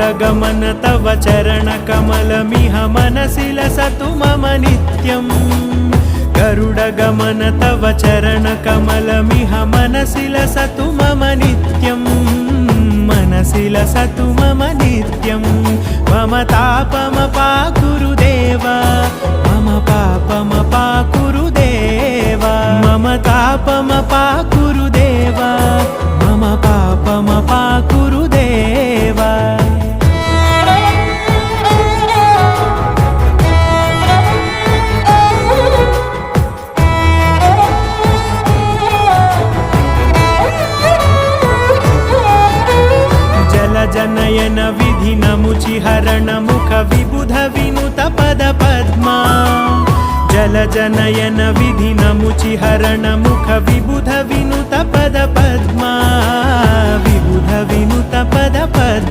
गरुडगमन तव चरणकमलमिह मनसि लसतु मम नित्यम् गरुडगमन तव चरणकमलमिह मनसि लसतु मम नित्यम् मनसि लसतु मम नित्यम् मम तापमपाकुरु देव मम पापमपाकुरु देव मम तापमपाकुरु देव मम पापमपाकुरु देव जनयन विधि नमुचिहरण मुख विबुध विनुत पद पद्मा जल जनयन विधि नमुचिहरण मुख विबुध विनुत पद पद्मा विबुध विनुत पद पद्मा।